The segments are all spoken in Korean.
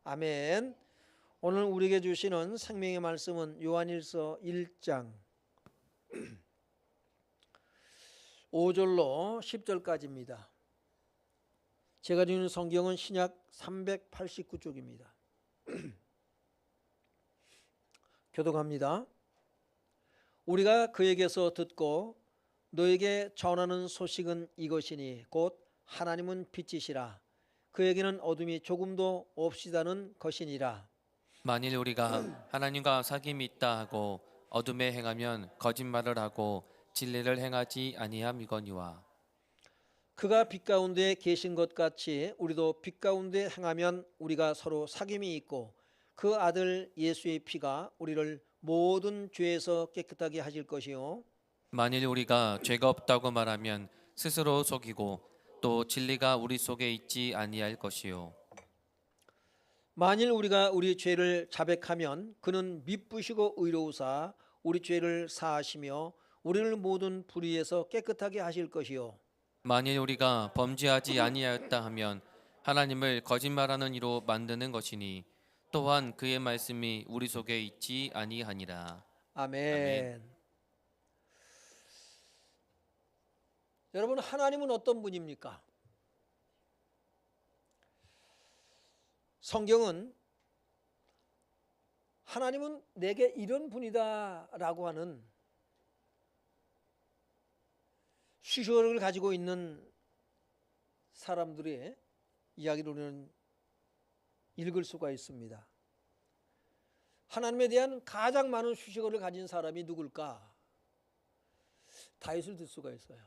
아멘. 오늘 우리에게 주시는 생명의 말씀은 요한일서 1장 5절로 10절까지입니다. 제가 주는 성경은 신약 389쪽입니다. 교독합니다. 우리가 그에게서 듣고 너에게 전하는 소식은 이것이니 곧 하나님은 빛이시라 그에게는 어둠이 조금도 없이다는 것이니라. 만일 우리가 하나님과 사귐이 있다 하고 어둠에 행하면 거짓말을 하고 진리를 행하지 아니함이거니와. 그가 빛 가운데 계신 것 같이 우리도 빛 가운데 행하면 우리가 서로 사귐이 있고 그 아들 예수의 피가 우리를 모든 죄에서 깨끗하게 하실 것이요. 만일 우리가 죄가 없다고 말하면 스스로 속이고 또 진리가 우리 속에 있지 아니할 것이요. 만일 우리가 우리 죄를 자백하면 그는 미쁘시고 의로우사 우리 죄를 사하시며 우리를 모든 불의에서 깨끗하게 하실 것이요. 만일 우리가 범죄하지 아니하였다 하면 하나님을 거짓말하는 이로 만드는 것이니 또한 그의 말씀이 우리 속에 있지 아니하니라. 아멘. 아멘. 여러분, 하나님은 어떤 분입니까? 성경은 하나님은 내게 이런 분이다 라고 하는 수식어를 가지고 있는 사람들의 이야기를 우리는 읽을 수가 있습니다. 하나님에 대한 가장 많은 수식어를 가진 사람이 누굴까? 다윗을 들 수가 있어요.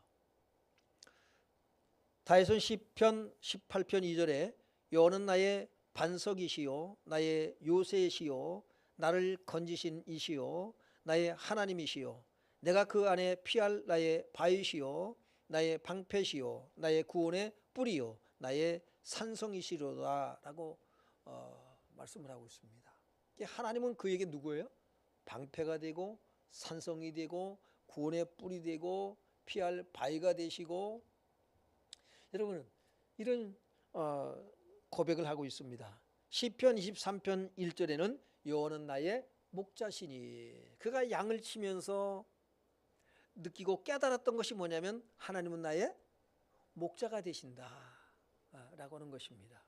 다윗은 시편 18편 2절에 여호와는 나의 반석이시요 나의 요새시요 나를 건지신 이시요 나의 하나님이시요 내가 그 안에 피할 나의 바위시요 나의 방패시요 나의 구원의 뿌리요 나의 산성이시로다 라고 말씀을 하고 있습니다. 하나님은 그에게 누구예요? 방패가 되고 산성이 되고 구원의 뿔이 되고 피할 바위가 되시고, 여러분은 이런 고백을 하고 있습니다. 시편 23편 1절에는 여호와는 나의 목자시니, 그가 양을 치면서 느끼고 깨달았던 것이 뭐냐면 하나님은 나의 목자가 되신다 라고 하는 것입니다.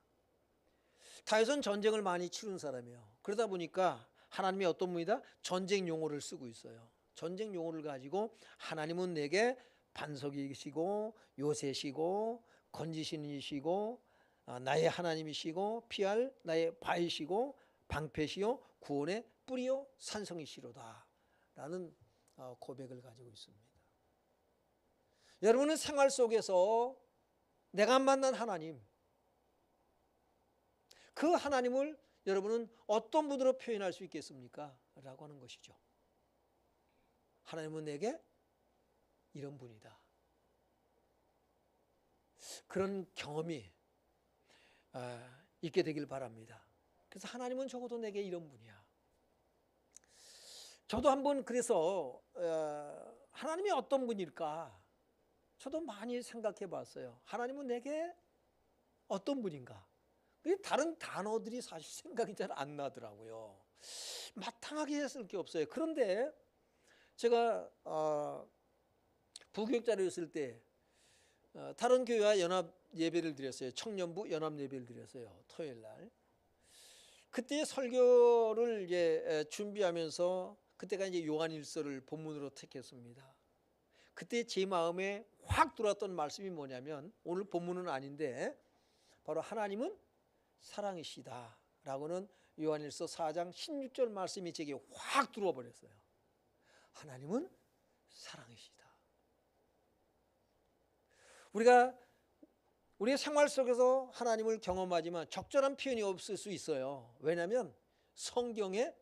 다윗은 전쟁을 많이 치른 사람이에요. 그러다 보니까 하나님이 어떤 분이다? 전쟁 용어를 쓰고 있어요. 전쟁 용어를 가지고 하나님은 내게 반석이시고 요새시고 건지신이시고 나의 하나님이시고 피할 나의 바위시고 방패시요 구원의 뿌리요 산성이시로다 라는 고백을 가지고 있습니다. 여러분은 생활 속에서 내가 만난 하나님, 그 하나님을 여러분은 어떤 분으로 표현할 수 있겠습니까? 라고 하는 것이죠. 하나님은 내게 이런 분이다. 그런 경험이 있게 되길 바랍니다. 그래서 하나님은 적어도 내게 이런 분이야. 저도 한번 그래서 하나님이 어떤 분일까? 저도 많이 생각해 봤어요. 하나님은 내게 어떤 분인가? 다른 단어들이 사실 생각이 잘 안 나더라고요. 마땅하게 했을 게 없어요. 그런데 제가 부교육자료였을 때 다른 교회와 연합 예배를 드렸어요. 청년부 연합 예배를 드렸어요. 토요일 날. 그때 설교를 이제 준비하면서 그때가 이제 요한일서를 본문으로 택했습니다. 그때 제 마음에 확 들어왔던 말씀이 뭐냐면, 오늘 본문은 아닌데 바로 하나님은 사랑이시다 라고는 요한일서 4장 16절 말씀이 제게 확 들어와 버렸어요. 하나님은 사랑이시다. 우리가 우리의 생활 속에서 하나님을 경험하지만 적절한 표현이 없을 수 있어요. 왜냐하면 성경에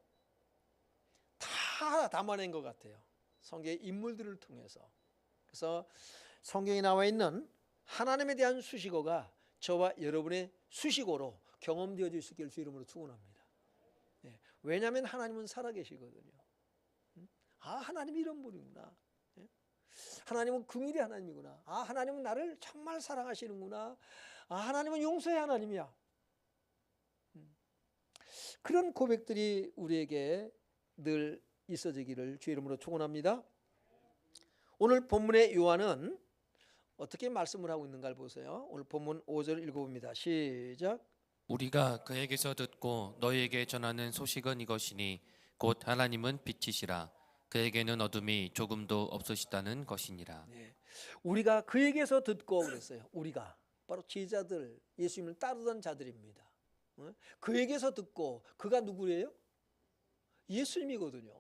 다 담아낸 것 같아요. 성경의 인물들을 통해서. 그래서 성경에 나와 있는 하나님에 대한 수식어가 저와 여러분의 수식어로 경험되어질 수 있게 주 이름으로 축원합니다. 왜냐하면 하나님은 살아계시거든요. 하나님이 이런 분이구나. 하나님은 긍휼의 하나님이구나. 하나님은 나를 정말 사랑하시는구나. 하나님은 용서의 하나님이야. 그런 고백들이 우리에게 늘 있어지기를 주의 이름으로 축원합니다. 오늘 본문의 요한은 어떻게 말씀을 하고 있는가를 보세요. 오늘 본문 5절 읽어봅니다. 시작. 우리가 그에게서 듣고 너희에게 전하는 소식은 이것이니 곧 하나님은 빛이시라 그에게는 어둠이 조금도 없으시다는 것이니라. 네. 우리가 그에게서 듣고 그랬어요. 우리가 바로 제자들, 예수님을 따르던 자들입니다. 그에게서 듣고, 그가 누구예요? 예수님이거든요.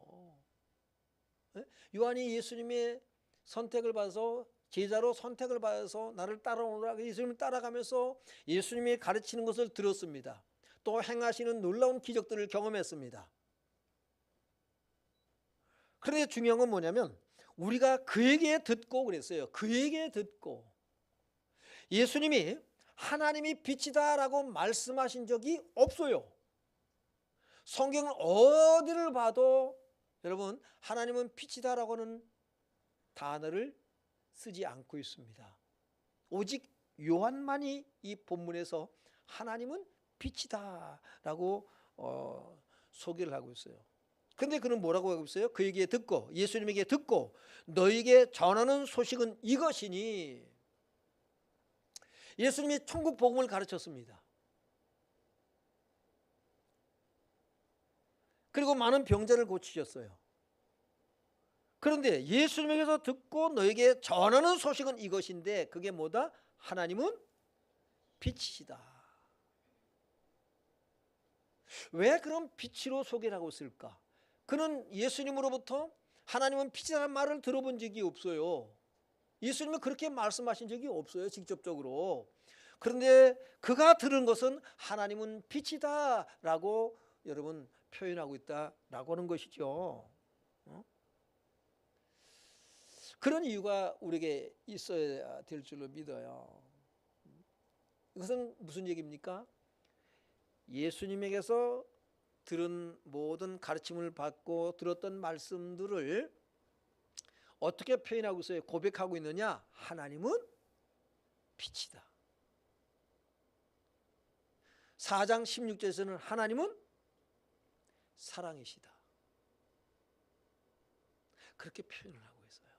요한이 예수님의 선택을 받아서, 제자로 선택을 받아서 나를 따라오라 예수님을 따라가면서 예수님이 가르치는 것을 들었습니다. 또 행하시는 놀라운 기적들을 경험했습니다. 그런데 중요한 건 뭐냐면 우리가 그에게 듣고 그랬어요. 그에게 듣고. 예수님이 하나님이 빛이다 라고 말씀하신 적이 없어요. 성경을 어디를 봐도 여러분 하나님은 빛이다 라고는 단어를 쓰지 않고 있습니다. 오직 요한만이 이 본문에서 하나님은 빛이다 라고 소개를 하고 있어요. 근데 그는 뭐라고 하고 있어요? 그에게 듣고, 예수님에게 듣고 너에게 전하는 소식은 이것이니. 예수님이 천국 복음을 가르쳤습니다. 그리고 많은 병자를 고치셨어요. 그런데 예수님에게서 듣고 너에게 전하는 소식은 이것인데 그게 뭐다? 하나님은 빛이시다. 왜 그런 빛으로 소개를 하고 있을까? 그는 예수님으로부터 하나님은 빛이라는 말을 들어본 적이 없어요. 예수님은 그렇게 말씀하신 적이 없어요, 직접적으로. 그런데 그가 들은 것은 하나님은 빛이다 라고 여러분 표현하고 있다라고 하는 것이죠. 그런 이유가 우리에게 있어야 될 줄로 믿어요. 이것은 무슨 얘기입니까? 예수님에게서 들은 모든 가르침을 받고 들었던 말씀들을 어떻게 표현하고 있어요? 고백하고 있느냐? 하나님은 빛이다. 4장 16절에서는 하나님은 사랑이시다. 그렇게 표현을 하고 있어요.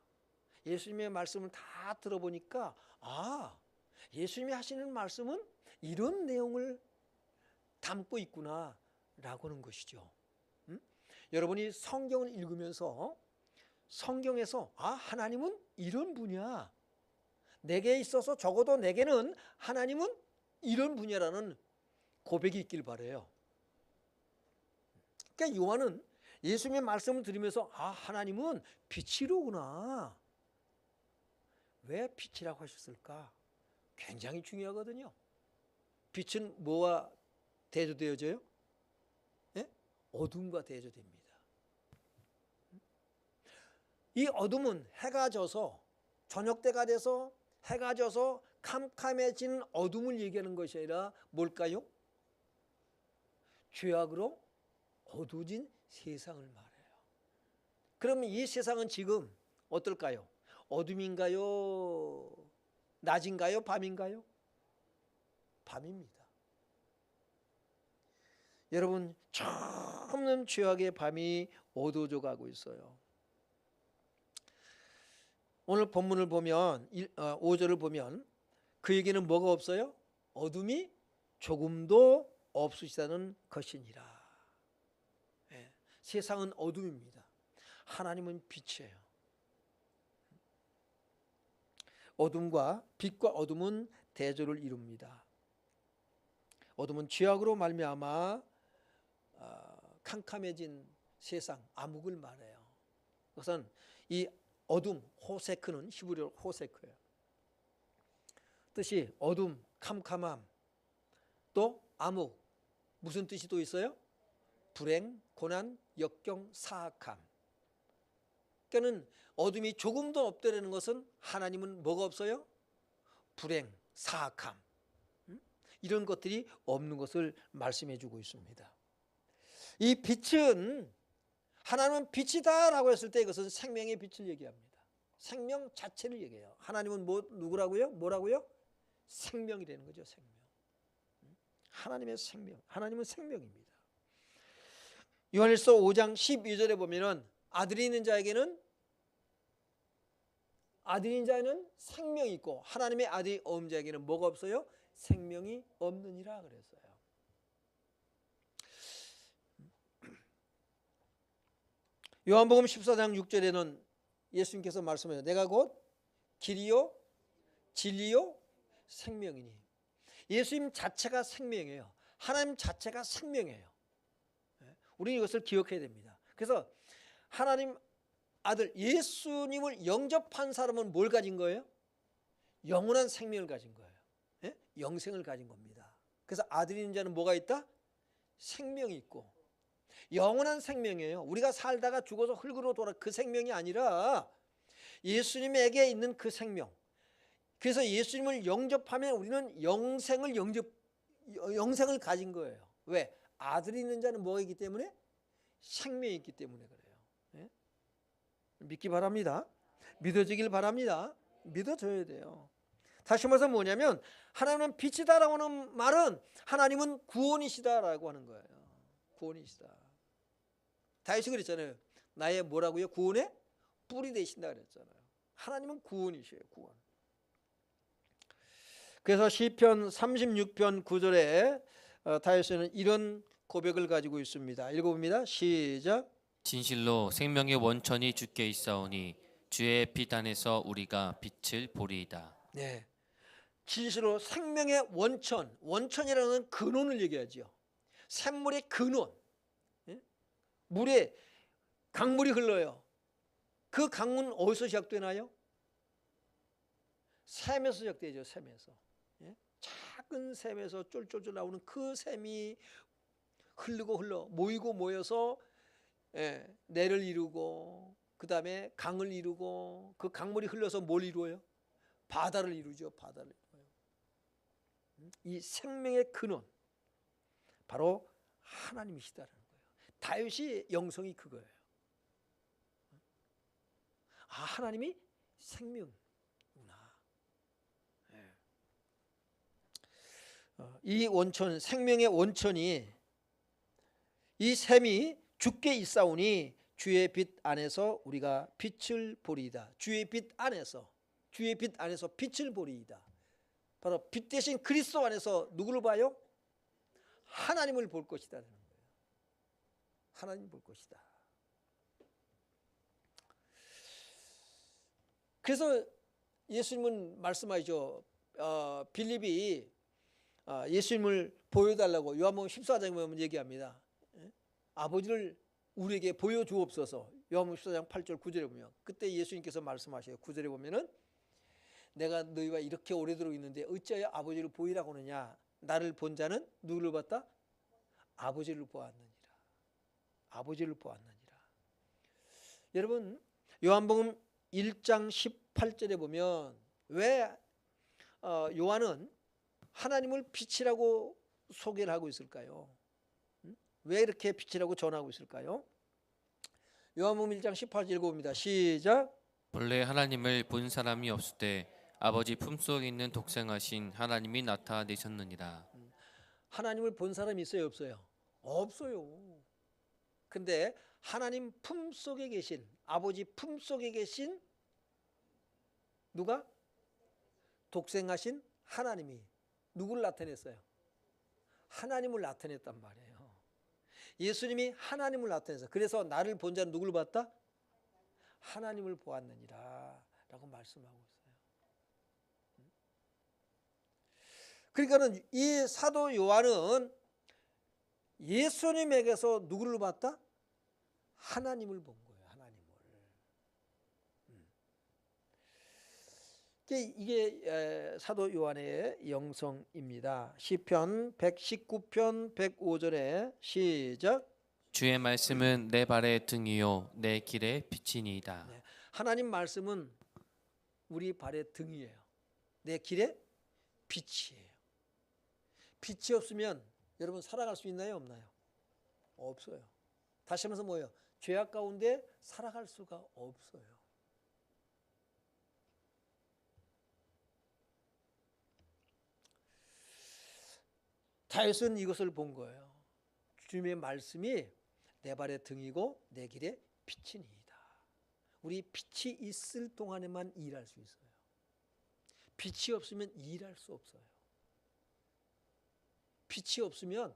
예수님의 말씀을 다 들어보니까 예수님이 하시는 말씀은 이런 내용을 담고 있구나 라고 하는 것이죠. 여러분이 성경을 읽으면서 성경에서 하나님은 이런 분이야. 내게 있어서 적어도 내게는 하나님은 이런 분이라는 고백이 있길 바라요. 그러니까 요한은 예수님의 말씀을 들으면서 하나님은 빛이로구나. 왜 빛이라고 하셨을까? 굉장히 중요하거든요. 빛은 뭐와 대조되어져요? 어둠과 대조됩니다. 이 어둠은 해가 져서 저녁 때가 돼서 해가 져서 캄캄해진 어둠을 얘기하는 것이 아니라 뭘까요? 죄악으로 어두워진 세상을 말해요. 그러면 이 세상은 지금 어떨까요? 어둠인가요? 낮인가요? 밤인가요? 밤입니다. 여러분, 처음는 죄악의 밤이 어두워져 가고 있어요. 오늘 본문을 보면 5절을 보면 그에게는 뭐가 없어요? 어둠이 조금도 없으시다는 것이니라. 세상은 어둠입니다. 하나님은 빛이에요. 어둠과 빛과 어둠은 대조를 이룹니다. 어둠은 죄악으로 말미암아 캄캄해진 세상, 암흑을 말해요. 그것은 이 어둠, 호세크는 히브리어 호세크예요. 뜻이 어둠, 캄캄함, 또 암흑. 무슨 뜻이 또 있어요? 불행, 고난, 역경, 사악함. 그러니까는 어둠이 조금도 없다는 것은 하나님은 뭐가 없어요? 불행, 사악함. 이런 것들이 없는 것을 말씀해 주고 있습니다. 이 빛은 하나님은 빛이다 라고 했을 때 이것은 생명의 빛을 얘기합니다. 생명 자체를 얘기해요. 하나님은 누구라고요? 뭐라고요? 생명이라는 거죠. 생명. 하나님의 생명. 하나님은 생명입니다. 요한일서 5장 12절에 보면은 아들이 있는 자에게는 생명이 있고 하나님의 아들이 없는 자에게는 뭐가 없어요? 생명이 없느니라 그랬어요. 요한복음 14장 6절에는 예수님께서 말씀하세요. 내가 곧 길이요 진리요 생명이니. 예수님 자체가 생명이에요. 하나님 자체가 생명이에요. 우리는 이것을 기억해야 됩니다. 그래서 하나님 아들 예수님을 영접한 사람은 뭘 가진 거예요? 영원한 생명을 가진 거예요. 예? 영생을 가진 겁니다. 그래서 아들이 있는 자는 뭐가 있다? 생명이 있고 영원한 생명이에요. 우리가 살다가 죽어서 흙으로 돌아 그 생명이 아니라 예수님에게 있는 그 생명. 그래서 예수님을 영접하면 우리는 영생을 가진 거예요. 왜? 아들이 있는 자는 뭐가 있기 때문에? 생명이 있기 때문에 그래요. 예? 믿기 바랍니다. 믿어지길 바랍니다. 믿어줘야 돼요. 다시 말해서 뭐냐면 하나님은 빛이다라고 하는 말은 하나님은 구원이시다라고 하는 거예요. 구원이시다. 다윗이 그랬잖아요. 나의 뭐라고요? 구원의 뿔이 되신다 그랬잖아요. 하나님은 구원이셔요. 구원. 그래서 시편 36편 9절에 다윗은 이런 고백을 가지고 있습니다. 읽어봅니다. 시작. 진실로 생명의 원천이 주께 있사오니 주의 빛 안에서 우리가 빛을 보리이다. 네, 진실로 생명의 원천, 원천이라는 근원을 얘기하죠. 샘물의 근원. 물에 강물이 흘러요. 그 강은 어디서 시작되나요? 샘에서 시작되죠. 샘에서. 작은 샘에서 쫄쫄쫄 나오는 그 샘이 흘러 모이고 모여서 내를 이루고 그 다음에 강을 이루고 그 강물이 흘러서 뭘 이루어요? 바다를 이루죠. 바다를 이루어요. 이 생명의 근원 바로 하나님이시다라는 거예요. 다윗이 영성이 그거예요. 아, 하나님이 생명구나. 이 원천, 생명의 원천이 이 샘이 주께 있사오니 주의 빛 안에서 우리가 빛을 보리이다. 주의 빛 안에서 빛을 보리이다. 바로 빛 대신 그리스도 안에서 누구를 봐요? 하나님을 볼 것이다. 하나님 볼 것이다. 그래서 예수님은 말씀하시죠. 빌립이 예수님을 보여달라고 요한복음 14장에 보면 얘기합니다. 아버지를 우리에게 보여주옵소서. 요한복음 14장 8절 9절에 보면 그때 예수님께서 말씀하셔요. 9절에 보면은 내가 너희와 이렇게 오래도록 있는데 어찌하여 아버지를 보이라고 하느냐. 나를 본 자는 누구를 봤다? 아버지를 보았느니라. 아버지를 보았느니라. 여러분 요한복음 1장 18절에 보면 왜 요한은 하나님을 빛이라고 소개를 하고 있을까요? 왜 이렇게 빛이라고 전하고 있을까요? 요한복음 1장 18절 읽어봅니다. 시작. 본래 하나님을 본 사람이 없을 때 아버지 품속에 있는 독생하신 하나님이 나타내셨느니라. 하나님을 본 사람이 있어요? 없어요? 없어요. 근데 하나님 품속에 계신 아버지 품속에 계신 누가? 독생하신 하나님이 누구를 나타냈어요? 하나님을 나타냈단 말이에요. 예수님이 하나님을 나타내서 그래서 나를 본 자는 누구를 봤다? 하나님을 보았느니라 라고 말씀하고 있어요. 그러니까는 이 사도 요한은 예수님에게서 누구를 봤다? 하나님을 본 거예요. 하나님을. 이게 사도 요한의 영성입니다. 시편 119편 105절에 시작. 주의 말씀은 내 발의 등이요 내 길의 빛이니이다. 네, 하나님 말씀은 우리 발의 등이에요. 내 길의 빛이에요. 빛이 없으면 여러분 살아갈 수 있나요? 없나요? 없어요. 다시 하면서 뭐예요? 죄악 가운데 살아갈 수가 없어요. 다윗은 이것을 본 거예요. 주님의 말씀이 내 발의 등이고 내 길의 빛이니이다. 우리 빛이 있을 동안에만 일할 수 있어요. 빛이 없으면 일할 수 없어요. 빛이 없으면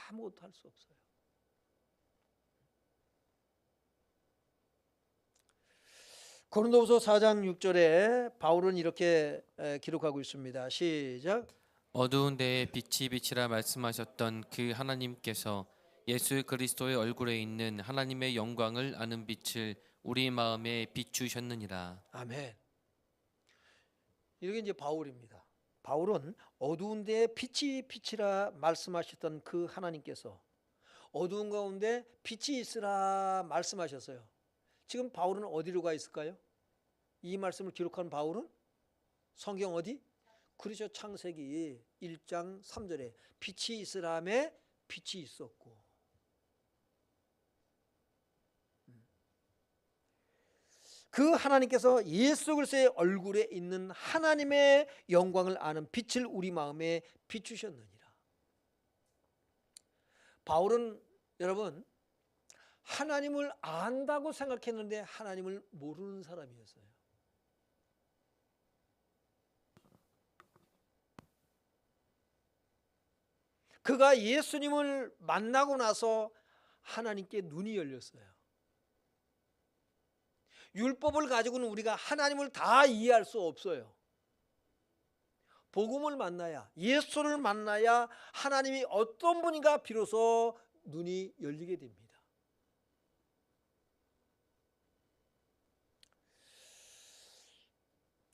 아무것도 할 수 없어요. 고린도후서 4장 6절에 바울은 이렇게 기록하고 있습니다. 시작. 어두운 데에 빛이 빛이라 말씀하셨던 그 하나님께서 예수 그리스도의 얼굴에 있는 하나님의 영광을 아는 빛을 우리 마음에 비추셨느니라. 아멘. 이게 이제 바울입니다. 바울은 어두운 데에 빛이 빛이라 말씀하셨던 그 하나님께서 어두운 가운데 빛이 있으라 말씀하셨어요. 지금 바울은 어디로 가 있을까요? 이 말씀을 기록한 바울은 성경 어디? 그렇죠. 창세기 1장 3절에 빛이 있으라매 빛이 있었고, 그 하나님께서 예수 그리스도의 얼굴에 있는 하나님의 영광을 아는 빛을 우리 마음에 비추셨느니라. 바울은 여러분 하나님을 안다고 생각했는데 하나님을 모르는 사람이었어요. 그가 예수님을 만나고 나서 하나님께 눈이 열렸어요. 율법을 가지고는 우리가 하나님을 다 이해할 수 없어요. 복음을 만나야, 예수를 만나야 하나님이 어떤 분인가 비로소 눈이 열리게 됩니다.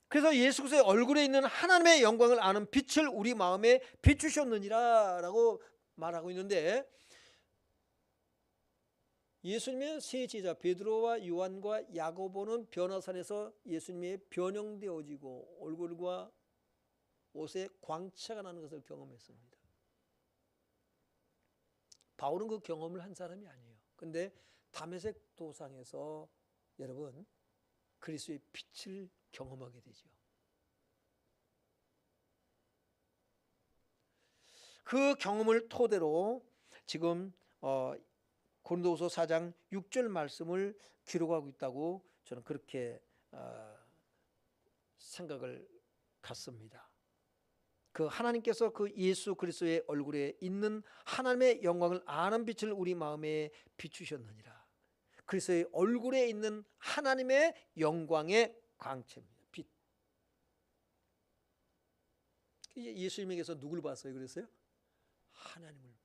그래서 예수 그리스도의 얼굴에 있는 하나님의 영광을 아는 빛을 우리 마음에 비추셨느니라 라고 말하고 있는데, 예수님의 세 제자 베드로와 요한과 야고보는 변화산에서 예수님의 변형되어지고 얼굴과 옷에 광채가 나는 것을 경험했습니다. 바울은 그 경험을 한 사람이 아니에요. 그런데 다메섹 도상에서 여러분 그리스도의 빛을 경험하게 되죠. 그 경험을 토대로 지금 고린도후서 4장 6절 말씀을 기록하고 있다고 저는 그렇게 생각을 갖습니다. 그 하나님께서 그 예수 그리스도의 얼굴에 있는 하나님의 영광을 아는 빛을 우리 마음에 비추셨느니라. 그리스도의 얼굴에 있는 하나님의 영광의 광채입니다. 빛. 예수님에게서 누굴 봤어요? 그랬어요? 하나님을.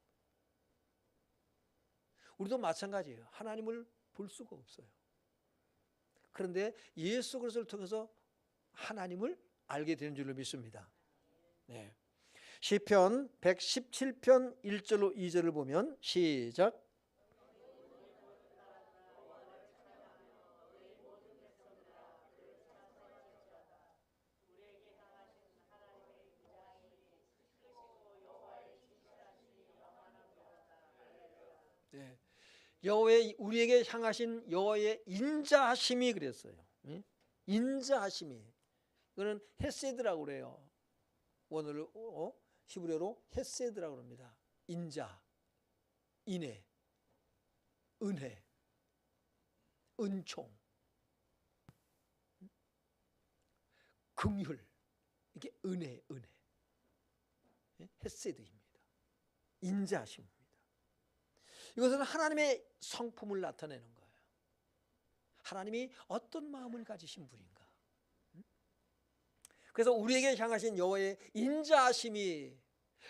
우리도 마찬가지예요. 하나님을 볼 수가 없어요. 그런데 예수 그리스도를 통해서 하나님을 알게 되는 줄로 믿습니다. 네. 시편 117편 1절로 2절을 보면 시작. 네. 여호와의 우리에게 향하신 여호와의 인자하심이 그랬어요. 인자하심이. 이거는 헤세드라고 그래요. 원어로 히브리어로 헤세드라고 합니다. 인자, 인애, 은혜, 은총, 긍휼. 이게 은혜. 헤세드입니다. 인자하심입니다. 이것은 하나님의 성품을 나타내는 거예요. 하나님이 어떤 마음을 가지신 분인가. 그래서 우리에게 향하신 여호와의 인자하심이,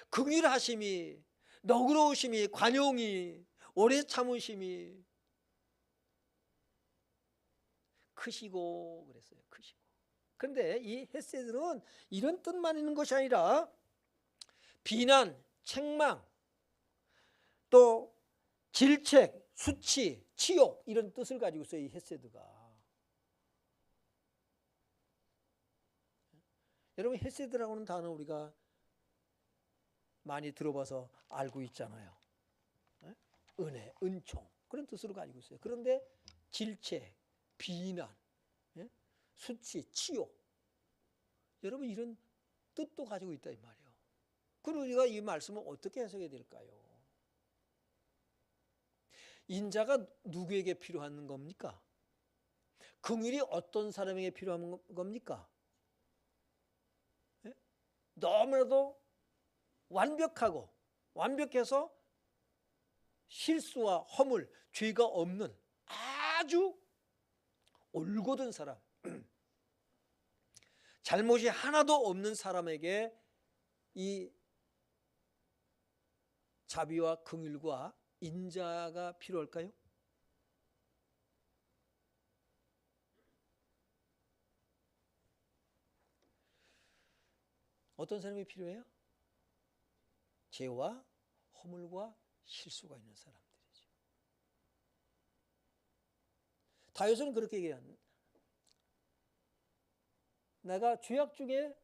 긍휼하심이, 너그러우심이, 관용이, 오래 참으심이 크시고 그랬어요. 크시고. 그런데 이 헤세드는 이런 뜻만 있는 것이 아니라 비난, 책망, 또 질책, 수치, 치욕 이런 뜻을 가지고 있어요. 이 헤세드가. 여러분 헤세드라고 하는 단어 우리가 많이 들어봐서 알고 있잖아요. 은혜, 은총 그런 뜻으로 가지고 있어요. 그런데 질책, 비난, 수치, 치욕 여러분 이런 뜻도 가지고 있다 이 말이에요. 그럼 우리가 이 말씀을 어떻게 해석해야 될까요? 인자가 누구에게 필요한 겁니까? 긍휼이 어떤 사람에게 필요한 겁니까? 예? 너무나도 완벽해서 실수와 허물, 죄가 없는 아주 올곧은 사람, 잘못이 하나도 없는 사람에게 이 자비와 긍휼과 인자가 필요할까요? 어떤 사람이 필요해요? 죄와 허물과 실수가 있는 사람들이죠. 다윗은 그렇게 얘기합니다. 내가 죄악 중에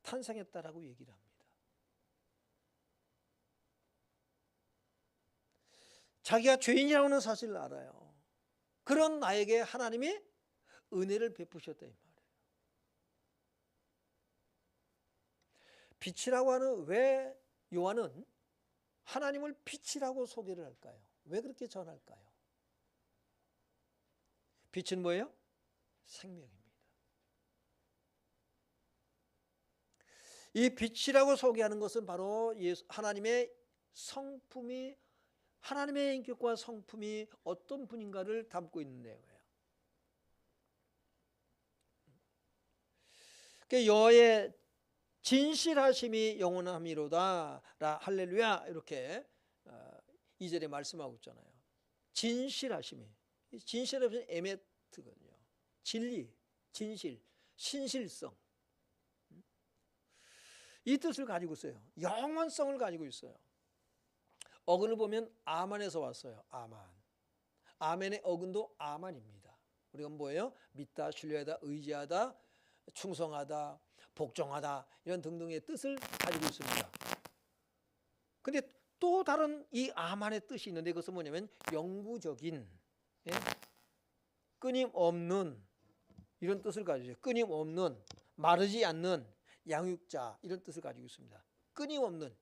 탄생했다라고 얘기를 합니다. 자기가 죄인이라는 사실을 알아요. 그런 나에게 하나님이 은혜를 베푸셨다 이 말이에요. 빛이라고 하는, 왜 요한은 하나님을 빛이라고 소개를 할까요? 왜 그렇게 전할까요? 빛은 뭐예요? 생명입니다. 이 빛이라고 소개하는 것은 바로 하나님의 성품이, 하나님의 인격과 성품이 어떤 분인가를 담고 있는 내용이에요. 여호와의 진실하심이 영원함이로다, 할렐루야, 이렇게 2절에 말씀하고 있잖아요. 진실하심이, 에메트거든요. 진리, 진실, 신실성, 이 뜻을 가지고 있어요. 영원성을 가지고 있어요. 어근을 보면 아만에서 왔어요. 아멘의 어근도 아만입니다. 우리가 뭐예요? 믿다, 신뢰하다, 의지하다, 충성하다, 복종하다, 이런 등등의 뜻을 가지고 있습니다. 근데 또 다른 이 아만의 뜻이 있는데, 그것은 뭐냐면 영구적인, 끊임없는, 이런 뜻을 가지고 있어요. 끊임없는, 마르지 않는, 양육자, 이런 뜻을 가지고 있습니다. 끊임없는,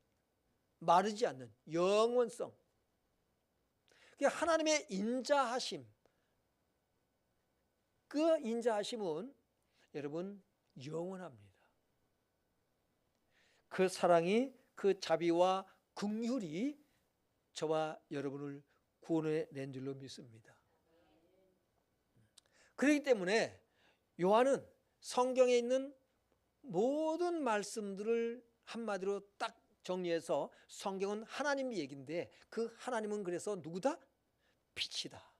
마르지 않는 영원성. 하나님의 인자하심, 그 인자하심은 여러분 영원합니다. 그 사랑이, 그 자비와 긍휼이 저와 여러분을 구원해 낸 줄로 믿습니다. 그렇기 때문에 요한은 성경에 있는 모든 말씀들을 한마디로 딱 정리해서, 성경은 하나님 얘기인데 그 하나님은 그래서 누구다? 빛이다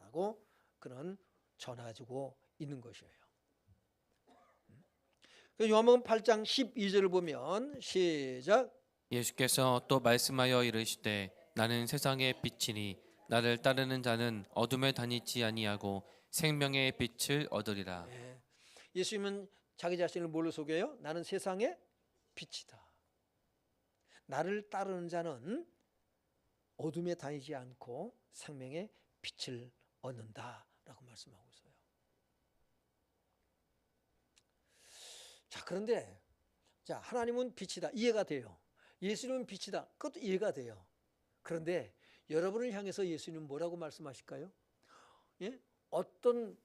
라고 그는 전해주고 있는 것이에요. 요한복음 8장 12절을 보면, 시작. 예수께서 또 말씀하여 이르시되 나는 세상의 빛이니 나를 따르는 자는 어둠에 다니지 아니하고 생명의 빛을 얻으리라. 예수님은 자기 자신을 뭘로 소개해요? 나는 세상의 빛이다. 나를 따르는 자는 어둠에 다니지 않고 생명의 빛을 얻는다라고 말씀하고 있어요. 자, 그런데 하나님은 빛이다, 이해가 돼요. 예수님은 빛이다, 그것도 이해가 돼요. 그런데 여러분을 향해서 예수님은 뭐라고 말씀하실까요? 예? 어떤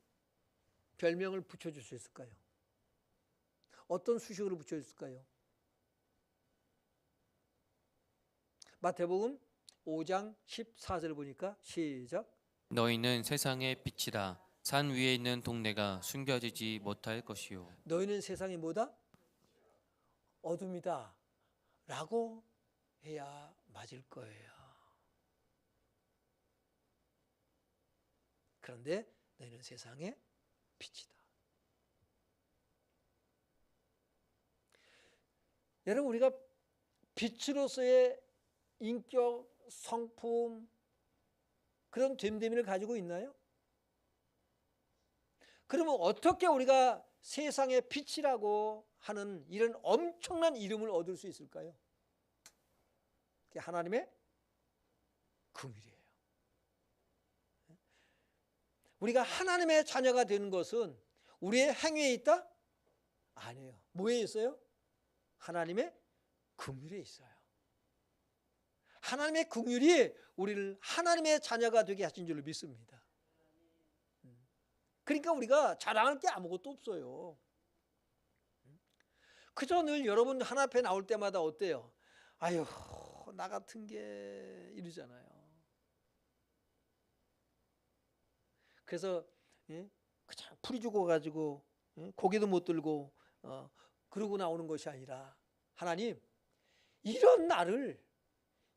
별명을 붙여줄 수 있을까요? 어떤 수식어를 붙여줬을까요? 마태복음 5장 14절을 보니까, 시작. 너희는 세상의 빛이라. 산 위에 있는 동네가 숨겨지지 못할 것이요. 너희는 세상이 뭐다? 어둠이다 라고 해야 맞을 거예요. 그런데 너희는 세상의 빛이다. 여러분, 우리가 빛으로서의 인격, 성품, 그런 됨됨이를 가지고 있나요? 그러면 어떻게 우리가 세상의 빛이라고 하는 이런 엄청난 이름을 얻을 수 있을까요? 그게 하나님의 긍휼이에요. 우리가 하나님의 자녀가 되는 것은 우리의 행위에 있다? 아니에요. 뭐에 있어요? 하나님의 긍휼에 있어요. 하나님의 긍휼이 우리를 하나님의 자녀가 되게 하신 줄로 믿습니다. 그러니까 우리가 자랑할 게 아무것도 없어요. 그저 늘 여러분 하나 앞에 나올 때마다 어때요? 아유, 나 같은 게 이러잖아요. 그래서 그냥 풀이 죽어가지고 고개도 못 들고 그러고 나오는 것이 아니라 하나님, 이런 나를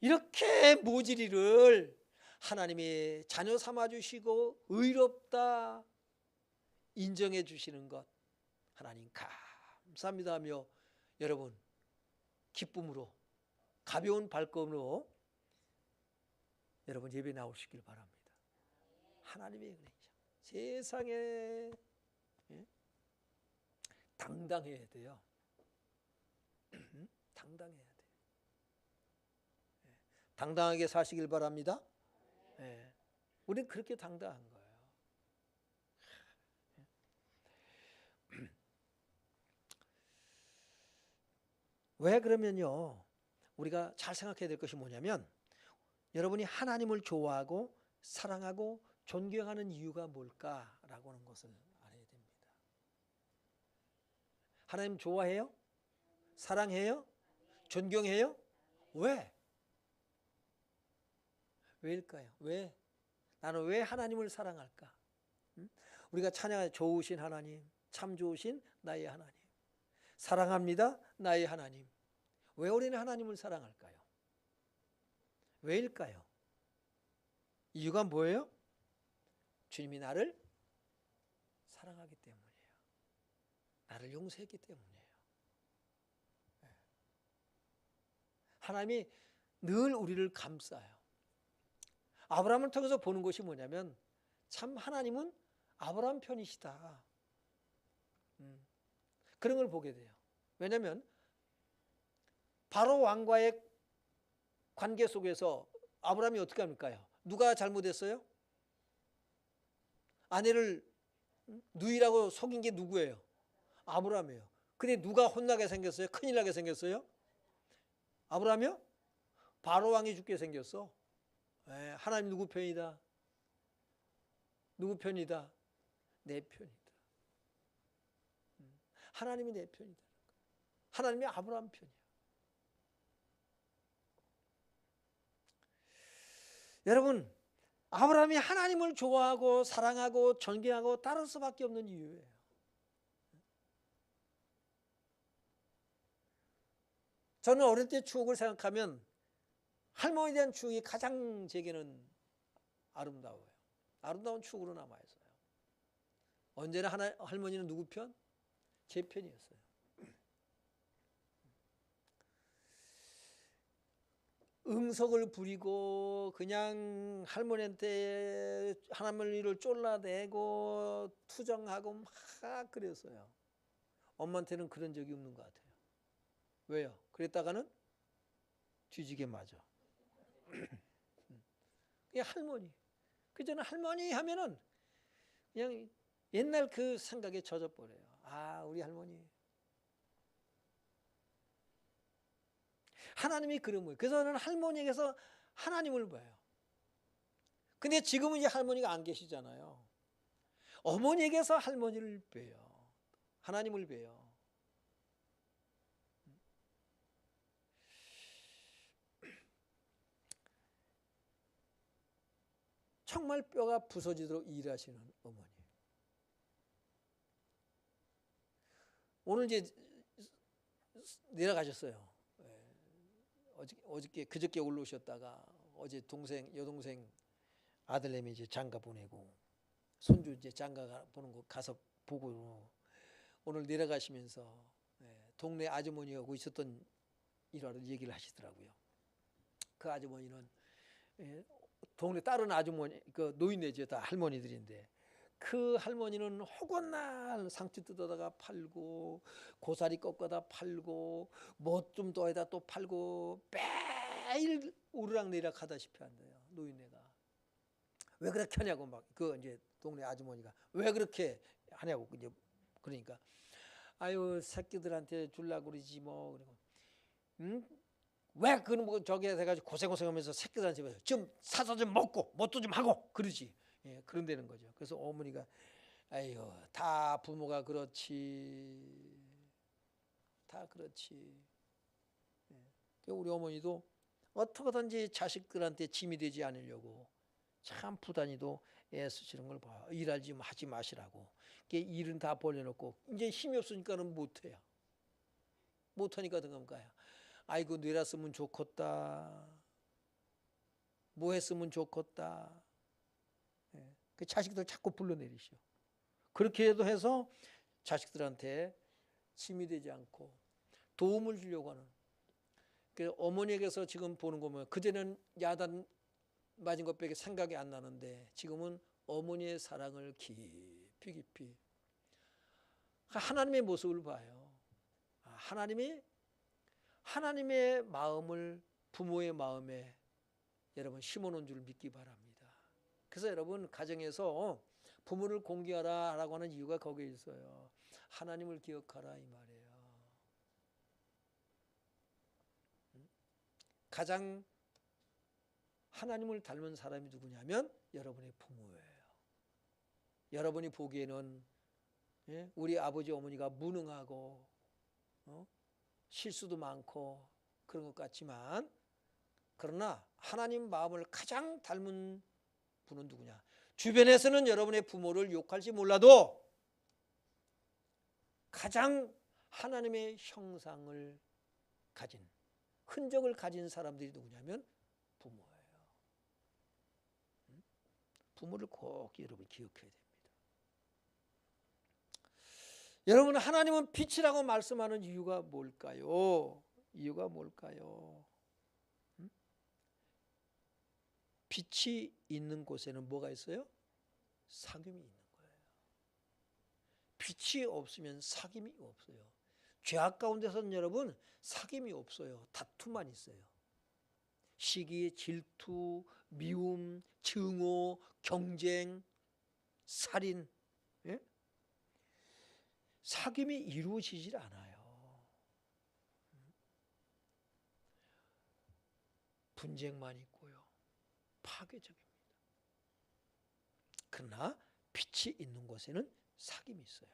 이렇게 모질이를 하나님이 자녀 삼아주시고 의롭다 인정해 주시는 것 하나님 감사합니다 하며 여러분 기쁨으로 가벼운 발걸음으로 여러분 예배 나오시길 바랍니다. 하나님의 은혜죠. 세상에 당당해야 돼요. 당당해야 돼요. 당당하게 사시길 바랍니다. 우리는 그렇게 당당한 거예요. 왜 그러면요, 우리가 잘 생각해야 될 것이 뭐냐면 여러분이 하나님을 좋아하고 사랑하고 존경하는 이유가 뭘까라고 하는 것을 알아야 됩니다. 하나님 좋아해요? 사랑해요? 존경해요? 왜? 왜일까요? 왜? 나는 왜 하나님을 사랑할까? 우리가 찬양할 좋으신 하나님, 참 좋으신 나의 하나님, 사랑합니다 나의 하나님. 왜 우리는 하나님을 사랑할까요? 왜일까요? 이유가 뭐예요? 주님이 나를 사랑하기 때문이에요. 나를 용서했기 때문이에요. 하나님이 늘 우리를 감싸요. 아브라함을 통해서 보는 것이 뭐냐면 참 하나님은 아브라함 편이시다. 그런 걸 보게 돼요. 왜냐하면 바로 왕과의 관계 속에서 아브라함이 어떻게 합니까요? 누가 잘못했어요? 아내를 누이라고 속인 게 누구예요? 아브라함이에요. 근데 누가 혼나게 생겼어요? 큰일 나게 생겼어요? 아브라함이요? 바로 왕이 죽게 생겼어. 하나님 누구 편이다? 누구 편이다? 내 편이다. 하나님이 내 편이다. 하나님이 아브라함 편이야. 여러분, 아브라함이 하나님을 좋아하고 사랑하고 존경하고 따를 수밖에 없는 이유예요. 저는 어릴 때 추억을 생각하면 할머니에 대한 추억이 가장 제게는 아름다워요. 아름다운 추억으로 남아있어요. 언제나 할머니는 누구 편? 제 편이었어요. 응석을 부리고 그냥 할머니한테 할머니를 쫄라대고 투정하고 막 그랬어요. 엄마한테는 그런 적이 없는 것 같아요. 왜요? 그랬다가는 뒤지게 맞아. 그냥 할머니. 그 저는 할머니 하면은 그냥 옛날 그 생각에 젖어버려요. 아, 우리 할머니. 하나님이 그런 거예요. 그래서 저는 할머니에게서 하나님을 봐요. 근데 지금은 이제 할머니가 안 계시잖아요. 어머니에게서 할머니를 봬요. 하나님을 봬요. 정말 뼈가 부서지도록 일하시는 어머니. 오늘 이제 내려가셨어요. 어저께 그저께 올라오셨다가 어제 여동생 아들내미 이제 장가 보내고 손주 이제 장가 보는 거 가서 보고 오늘 내려가시면서 동네 아주머니하고 있었던 일화를 얘기를 하시더라고요. 그 아주머니는 동네 다른 아주머니 그 노인네죠. 다 할머니들인데 그 할머니는 혹은날 상추 뜯어다가 팔고 고사리 꺾어다 팔고 뭐 좀 더해다 또 팔고 매일 오르락내리락 하다시피 한대요. 노인네가 왜 그렇게 하냐고 막 그 이제 동네 아주머니가 왜 그렇게 하냐고 이제 그러니까 아유 새끼들한테 줄라고 그러지 뭐 그리고 왜 그는 뭐 저기 해가지고 고생하면서 새끼들한테 집에 좀 사서 좀 먹고 뭣도 좀 하고 그러지. 예, 그런다는 거죠. 그래서 어머니가 아유 다 부모가 그렇지, 다 그렇지. 예. 우리 어머니도 어떻게든지 자식들한테 짐이 되지 않으려고 참 부단히도 애쓰시는 걸 봐요. 일하지 하지 마시라고. 일은 다 벌려놓고 이제 힘이 없으니까는 못해요. 못하니까 등감가요. 아이고 뇌랐으면 좋겠다. 뭐 했으면 좋겠다. 예. 그 자식들 자꾸 불러내리셔. 그렇게 해서 자식들한테 짐이 되지 않고 도움을 주려고 하는. 그 어머니에게서 지금 보는 거면 그전에는 야단 맞은 것밖에 생각이 안 나는데 지금은 어머니의 사랑을 깊이 하나님의 모습을 봐요. 하나님의 마음을 부모의 마음에 여러분 심어놓은 줄 믿기 바랍니다. 그래서 여러분 가정에서 부모를 공경하라라고 하는 이유가 거기에 있어요. 하나님을 기억하라 이 말이에요. 가장 하나님을 닮은 사람이 누구냐면 여러분의 부모예요. 여러분이 보기에는 우리 아버지 어머니가 무능하고 실수도 많고 그런 것 같지만 그러나 하나님 마음을 가장 닮은 분은 누구냐? 주변에서는 여러분의 부모를 욕할지 몰라도 가장 하나님의 형상을 가진 흔적을 가진 사람들이 누구냐면 부모예요. 부모를 꼭 여러분 기억해야 됩니다. 여러분 하나님은 빛이라고 말씀하는 이유가 뭘까요? 이유가 뭘까요? 빛이 있는 곳에는 뭐가 있어요? 사귐이 있는 거예요. 빛이 없으면 사귐이 없어요. 죄악 가운데서는 여러분 사귐이 없어요. 다툼만 있어요. 시기, 질투, 미움, 증오, 경쟁, 살인, 예? 사귐이 이루어지질 않아요. 분쟁만 있고요. 파괴적입니다. 그러나 빛이 있는 곳에는 사귐이 있어요.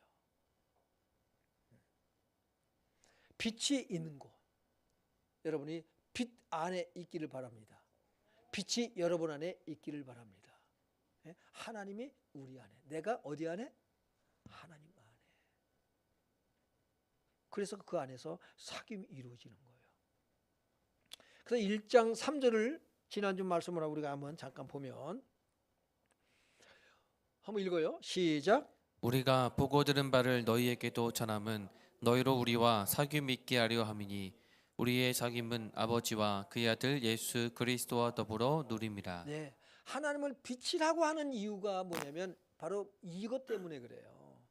빛이 있는 곳, 여러분이 빛 안에 있기를 바랍니다. 빛이 여러분 안에 있기를 바랍니다. 하나님이 우리 안에, 내가 어디 안에? 하나님 안에. 그래서 그 안에서 사귐이 이루어지는 거예요. 그래서 1장 3절을 지난주 말씀을 하고 우리가 한번 잠깐 보면 한번 읽어요. 시작. 우리가 보고 들은 바를 너희에게도 전함은 너희로 우리와 사귐 있게 하려 함이니 우리의 사귐은 아버지와 그의 아들 예수 그리스도와 더불어 누림이라. 네, 하나님을 빛이라고 하는 이유가 뭐냐면 바로 이것 때문에 그래요.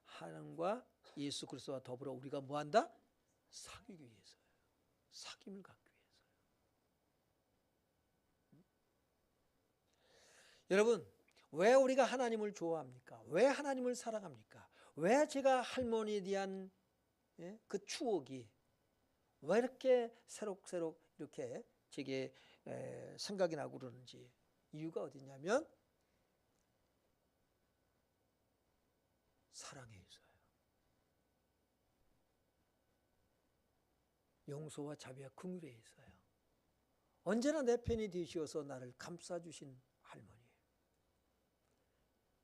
하나님과 예수 그리스도와 더불어 우리가 뭐한다? 사귀기 위해서요. 사귐을 갖기 위해서요. 여러분, 왜 우리가 하나님을 좋아합니까? 왜 하나님을 사랑합니까? 왜 제가 할머니에 대한 그 추억이 왜 이렇게 새록새록 이렇게 제게 생각이 나고 그러는지 이유가 어디냐면 사랑에 있어요. 용서와 자비와 긍휼에 있어요. 언제나 내 편이 되시어서 나를 감싸주신 할머니.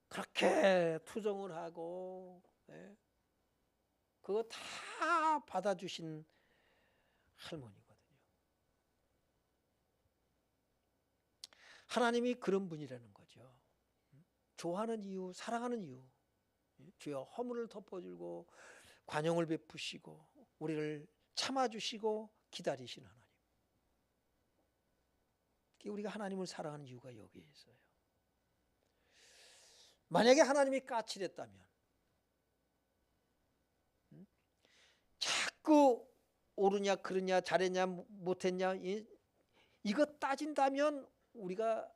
그렇게 투정을 하고 그거 다 받아주신 할머니거든요. 하나님이 그런 분이라는 거죠. 좋아하는 이유, 사랑하는 이유. 주여 허물을 덮어주고 관용을 베푸시고 우리를 참아주시고 기다리신 하나님. 우리가 하나님을 사랑하는 이유가 여기에 있어요. 만약에 하나님이 까칠했다면 자꾸 옳으냐 그러냐 잘했냐 못했냐 이거 따진다면 우리가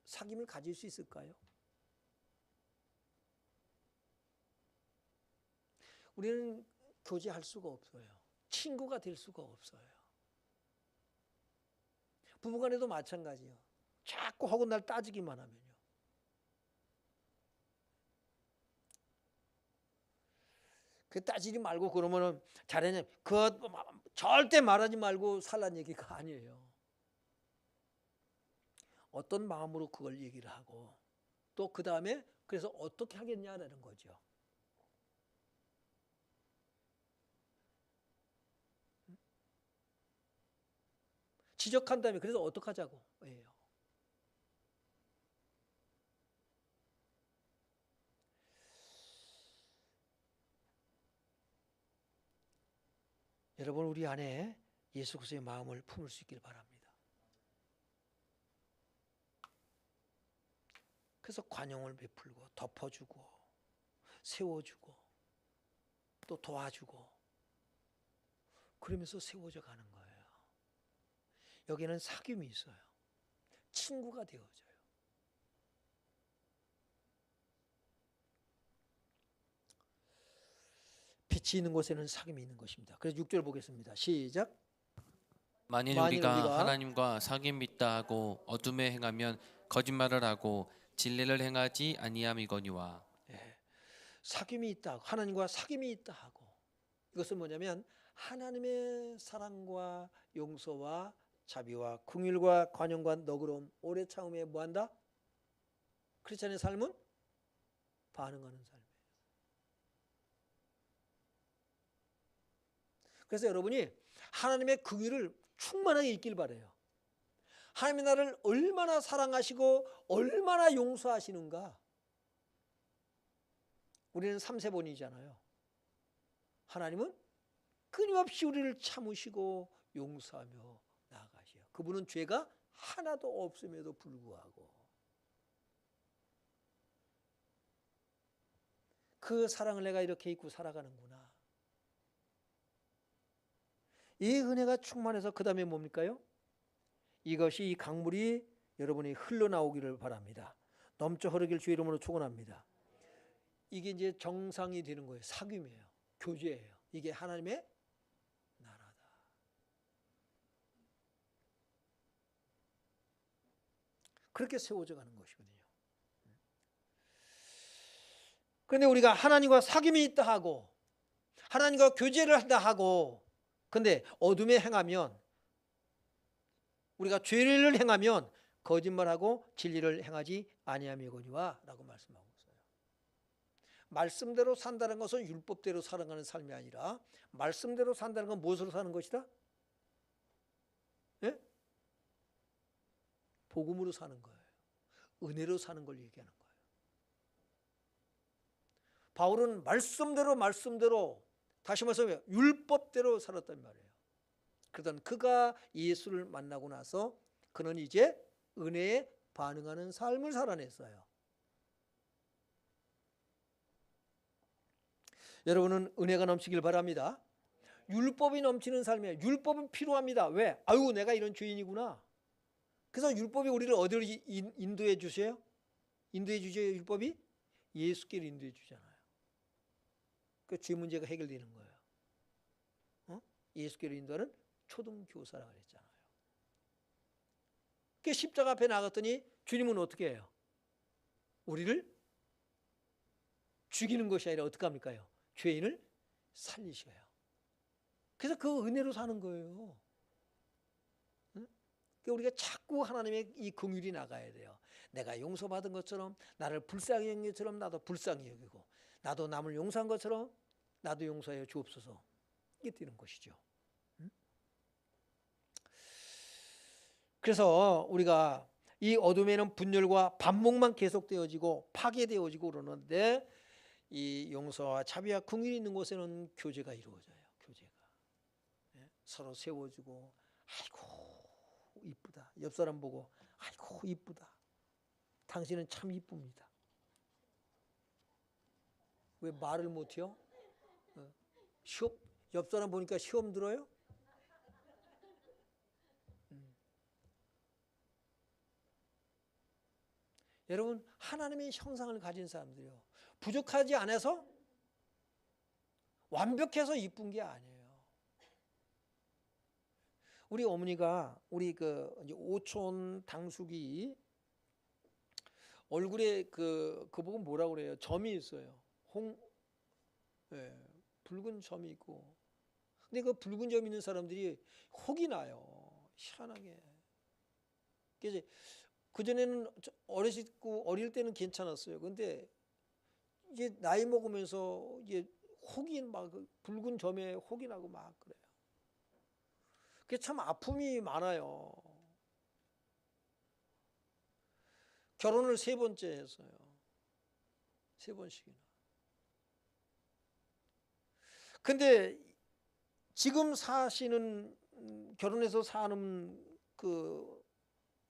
사귐을 가질 수 있을까요? 우리는 교제할 수가 없어요. 친구가 될 수가 없어요. 부부간에도 마찬가지예요. 자꾸 혹은 날 따지기만 하면요. 그 따지지 말고 그러면은 잘했냐? 그것 절대 말하지 말고 살란 얘기가 아니에요. 어떤 마음으로 그걸 얘기를 하고 또 그 다음에 그래서 어떻게 하겠냐라는 거죠. 지적한 다음에 그래서 어떻게 하자고 예요. 여러분 우리 안에 예수 그리스도의 마음을 품을 수 있길 바랍니다. 그래서 관용을 베풀고 덮어주고 세워주고 또 도와주고 그러면서 세워져 가는 거예요. 여기는 사귐이 있어요. 친구가 되어져요. 빛이 있는 곳에는 사귐이 있는 것입니다. 그래서 6절 보겠습니다. 시작. 만일 만일 우리가 우리가 하나님과 사귐이 있다 하고 어둠에 행하면 거짓말을 하고 진리를 행하지 아니함이거니와. 사귐이 있다. 하나님과 사귐이 있다 하고 이것은 뭐냐면 하나님의 사랑과 용서와 자비와 긍휼과 관용과 너그러움 오래 참음에 뭐한다? 크리스찬의 삶은 반응하는 삶이에요. 그래서 여러분이 하나님의 긍휼을 충만하게 있길 바라요. 하나님이 나를 얼마나 사랑하시고 얼마나 용서하시는가. 우리는 3세본이잖아요. 하나님은 끊임없이 우리를 참으시고 용서하며 나아가셔요. 그분은 죄가 하나도 없음에도 불구하고 그 사랑을 내가 이렇게 잊고 살아가는구나. 이 은혜가 충만해서 그 다음에 뭡니까요? 이것이 이 강물이 여러분이 흘러나오기를 바랍니다. 넘쳐 흐르길 주의 이름으로 축원합니다. 이게 이제 정상이 되는 거예요. 사귐이에요. 교제예요. 이게 하나님의 나라다. 그렇게 세워져 가는 것이거든요. 그런데 우리가 하나님과 사귐이 있다 하고 하나님과 교제를 한다 하고 근데 어둠에 행하면 우리가 죄를 행하면 거짓말하고 진리를 행하지 아니함이거니와 라고 말씀하고 있어요. 말씀대로 산다는 것은 율법대로 살아가는 삶이 아니라 말씀대로 산다는 건 무엇으로 사는 것이다? 예? 복음으로 사는 거예요. 은혜로 사는 걸 얘기하는 거예요. 바울은 말씀대로 다시 말해서 율법대로 살았단 말이에요. 그러던 그가 예수를 만나고 나서 그는 이제 은혜에 반응하는 삶을 살아냈어요. 여러분은 은혜가 넘치길 바랍니다. 율법이 넘치는 삶이에요. 율법은 필요합니다. 왜? 아유 내가 이런 죄인이구나. 그래서 율법이 우리를 어디로 인도해 주세요? 인도해 주세요. 율법이 예수께로 인도해 주잖아요. 그 죄 문제가 해결되는 거예요. 예수께로 인도하는 초등교사라고 그랬잖아요. 그 십자가 앞에 나갔더니 주님은 어떻게 해요? 우리를 죽이는 것이 아니라 어떻게 합니까? 죄인을 살리셔요. 그래서 그 은혜로 사는 거예요. 그러니까 우리가 자꾸 하나님의 이 긍휼이 나가야 돼요. 내가 용서받은 것처럼 나를 불쌍히 여긴 것처럼 나도 불쌍히 여기고 나도 남을 용서한 것처럼 나도 용서하여 주옵소서. 이게 되는 것이죠. 그래서 우리가 이 어둠에는 분열과 반목만 계속되어지고 파괴되어지고 그러는데 이 용서와 자비와 긍휼이 있는 곳에는 교제가 이루어져요. 교제가 서로 세워주고 아이고 이쁘다. 옆 사람 보고 아이고 이쁘다. 당신은 참 이쁩니다. 왜 말을 못해요? 시험 옆 사람 보니까 시험 들어요? 여러분 하나님의 형상을 가진 사람들이요. 부족하지 않아서 완벽해서 이쁜 게 아니에요. 우리 어머니가 우리 그 이제 오촌 당숙이 얼굴에 그 보고 뭐라고 그래요? 점이 있어요. 예, 붉은 점이 있고. 근데 그 붉은 점 있는 사람들이 혹이 나요. 희한하게. 그래서 그전에는 어릴 때는 괜찮았어요. 근데 이제 나이 먹으면서 이제 혹이 막 붉은 점에 혹이 나고 막 그래요. 그게 참 아픔이 많아요. 결혼을 3번째 했어요. 3번씩이나. 근데 지금 사시는 결혼해서 사는 그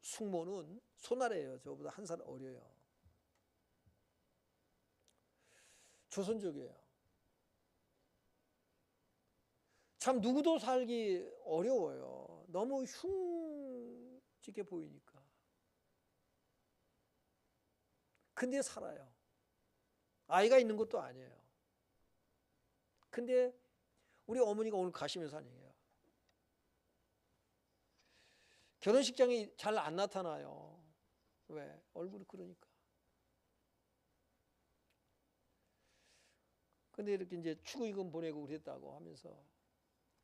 숙모는 손아래예요. 저보다 1살 어려요. 조선족이에요. 참 누구도 살기 어려워요. 너무 흉지게 보이니까. 근데 살아요. 아이가 있는 것도 아니에요. 근데 우리 어머니가 오늘 가시면서 한 얘기예요. 결혼식장이 잘 안 나타나요. 왜? 얼굴이 그러니까. 근데 이렇게 이제 축의금 보내고 그랬다고 하면서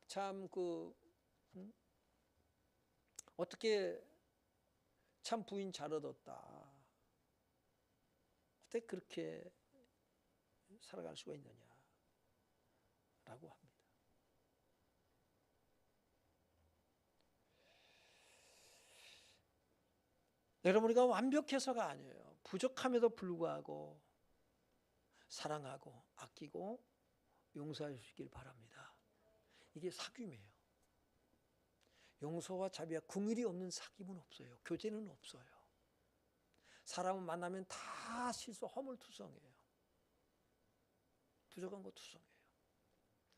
참 어떻게 참 부인 잘 얻었다. 어떻게 그렇게 살아갈 수가 있느냐라고 합니다. 여러분, 우리가 완벽해서가 아니에요. 부족함에도 불구하고 사랑하고 아끼고 용서해 주시길 바랍니다. 이게 사귐이에요. 용서와 자비와 긍휼이 없는 사귐은 없어요. 교제는 없어요. 사람을 만나면 다 실수 허물투성이에요. 부족한 거 투성이에요.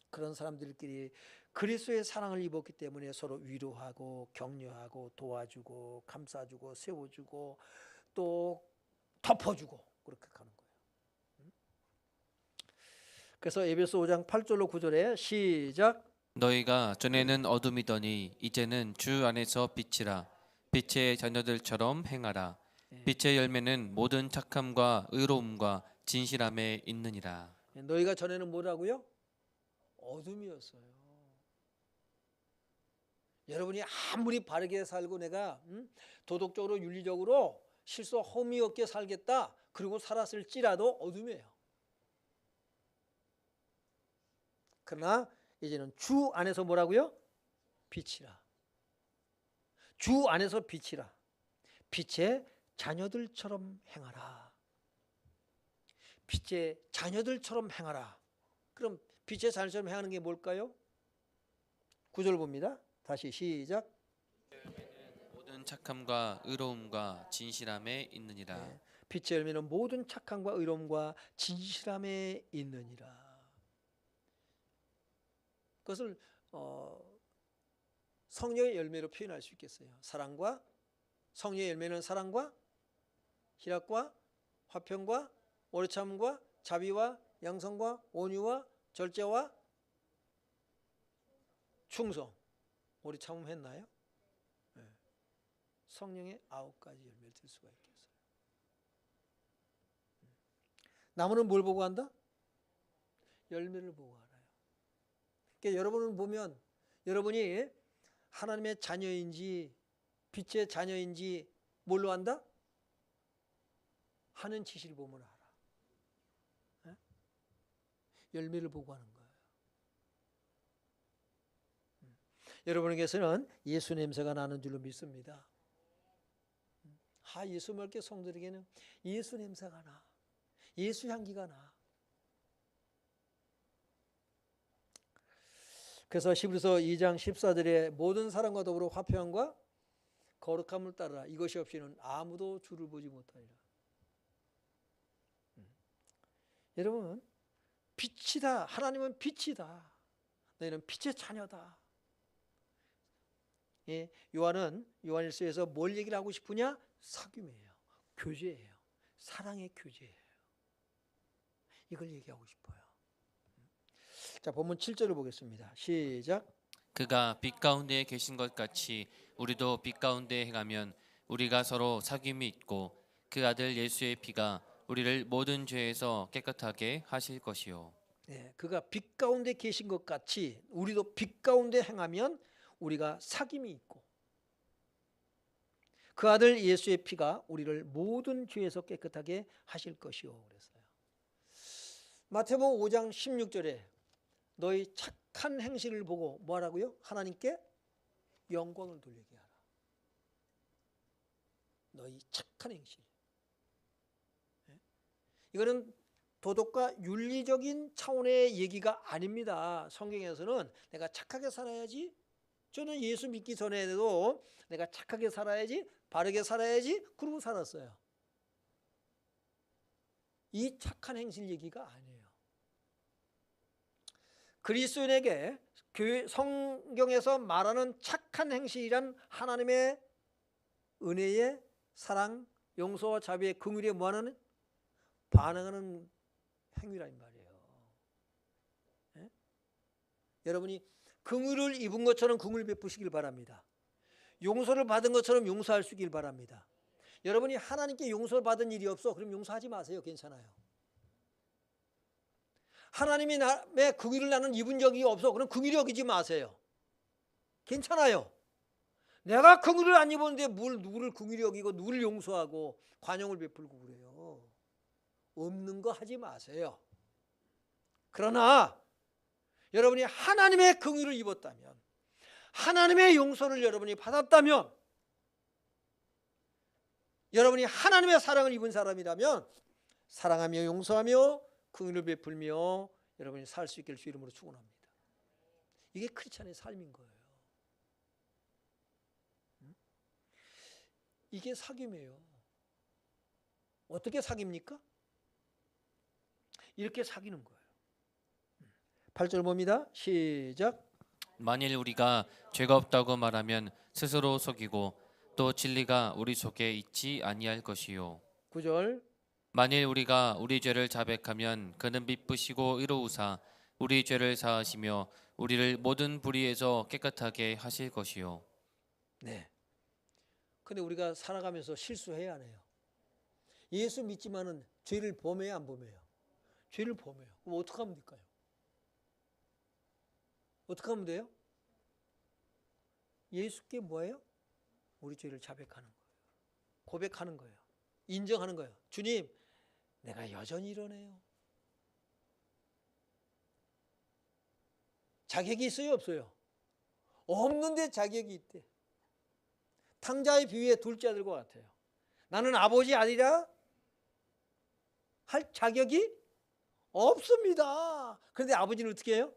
그런 사람들끼리 그리스도의 사랑을 입었기 때문에 서로 위로하고 격려하고 도와주고 감싸주고 세워주고 또 덮어주고 그렇게 가는 거예요. 그래서 에베소 5장 8절로 9절에 시작. 너희가 전에는 어둠이더니 이제는 주 안에서 빛이라. 빛의 자녀들처럼 행하라. 빛의 열매는 모든 착함과 의로움과 진실함에 있느니라. 너희가 전에는 뭐라고요? 어둠이었어요. 여러분이 아무리 바르게 살고 내가 도덕적으로 윤리적으로 실수 허미 없게 살겠다 그리고 살았을지라도 어둠이에요. 그러나 이제는 주 안에서 뭐라고요? 빛이라. 주 안에서 빛이라. 빛의 자녀들처럼 행하라. 빛의 자녀들처럼 행하라. 그럼 빛의 자녀처럼 행하는 게 뭘까요? 9절 봅니다. 다시 시작. 모든 착함과 의로움과 진실함에 있느니라. 네. 빛의 열매는 모든 착함과 의로움과 진실함에 있느니라. 그것을 성령의 열매로 표현할 수 있겠어요. 사랑과 성령의 열매는 사랑과 희락과 화평과 오래 참음과 자비와 양성과 온유와 절제와 충성. 오래 참음했나요? 네. 성령의 9가지 열매를 들 수가 있겠어요. 나무는 뭘 보고 한다? 열매를 보고 알아요. 그러니까 여러분을 보면 여러분이 하나님의 자녀인지 빛의 자녀인지 뭘로 안다? 하는 짓을 보면 알아. 네? 열매를 보고 하는 거예요. 여러분에게서는 예수 냄새가 나는 줄로 믿습니다. 예수 믿게 성도에게는 예수 냄새가 나. 예수 향기가 나. 그래서 히브리서 2장 14절에 모든 사람과 더불어 화평과 거룩함을 따르라. 이것이 없이는 아무도 주를 보지 못하리라. 여러분, 빛이다. 하나님은 빛이다. 너희는 빛의 자녀다. 예, 요한일서에서 뭘 얘기를 하고 싶으냐? 사귐이에요. 교제예요. 사랑의 교제예요. 이걸 얘기하고 싶어요. 자, 본문 7절을 보겠습니다. 시작. 그가 빛 가운데 계신 것 같이 우리도 빛 가운데 행하면 우리가 서로 사귐이 있고 그 아들 예수의 피가 우리를 모든 죄에서 깨끗하게 하실 것이요. 네, 그가 빛 가운데 계신 것 같이 우리도 빛 가운데 행하면 우리가 사귐이 있고 그 아들 예수의 피가 우리를 모든 죄에서 깨끗하게 하실 것이요. 그랬어요. 마태복음 5장 16절에 너희 착한 행실을 보고 뭐하라고요? 하나님께 영광을 돌리게 하라. 너희 착한 행실. 이거는 도덕과 윤리적인 차원의 얘기가 아닙니다. 성경에서는 내가 착하게 살아야지. 저는 예수 믿기 전에도 내가 착하게 살아야지, 바르게 살아야지, 그러고 살았어요. 이 착한 행실 얘기가 아니에요. 그리스도인에게 성경에서 말하는 착한 행실이란 하나님의 은혜의 사랑, 용서와 자비의 긍휼에 뭐하는 반응하는 행위란 말이에요. 예? 여러분이 긍휼을 입은 것처럼 긍휼 베푸시길 바랍니다. 용서를 받은 것처럼 용서할 수 있길 바랍니다. 여러분이 하나님께 용서를 받은 일이 없어, 그럼 용서하지 마세요. 괜찮아요. 하나님이 남의 긍휼을 나는 입은 적이 없어, 그럼 긍휼히 여기지 마세요. 괜찮아요. 내가 긍휼을 안 입었는데 누구를 긍휼히 여기고 누구를 용서하고 관용을 베풀고 그래요. 없는 거 하지 마세요. 그러나 여러분이 하나님의 긍휼을 입었다면, 하나님의 용서를 여러분이 받았다면, 여러분이 하나님의 사랑을 입은 사람이라면 사랑하며 용서하며 긍휼을 베풀며 여러분이 살 수 있기를 주 이름으로 축원합니다. 이게 크리스찬의 삶인 거예요. 이게 사귐이에요. 어떻게 사귐입니까? 이렇게 사귀는 거예요. 8절 봅니다. 시작. 만일 우리가 죄가 없다고 말하면 스스로 속이고 또 진리가 우리 속에 있지 아니할 것이요. 9절. 만일 우리가 우리 죄를 자백하면 그는 미쁘시고 의로우사 우리 죄를 사하시며 우리를 모든 불의에서 깨끗하게 하실 것이요. 네. 근데 우리가 살아가면서 실수해야 안 해요. 예수 믿지만은 죄를 범해야 안 범해요? 죄를 범해요. 그럼 어떻게 하면 될까요? 어떻게 하면 돼요? 예수께 뭐예요? 우리 죄를 자백하는 거예요. 고백하는 거예요. 인정하는 거예요. 주님, 내가 여전히 이러네요. 자격이 있어요, 없어요? 없는데 자격이 있대. 탕자의 비위에 둘째 아들과 같아요. 나는 아버지 아니라 할 자격이 없습니다. 그런데 아버지는 어떻게 해요?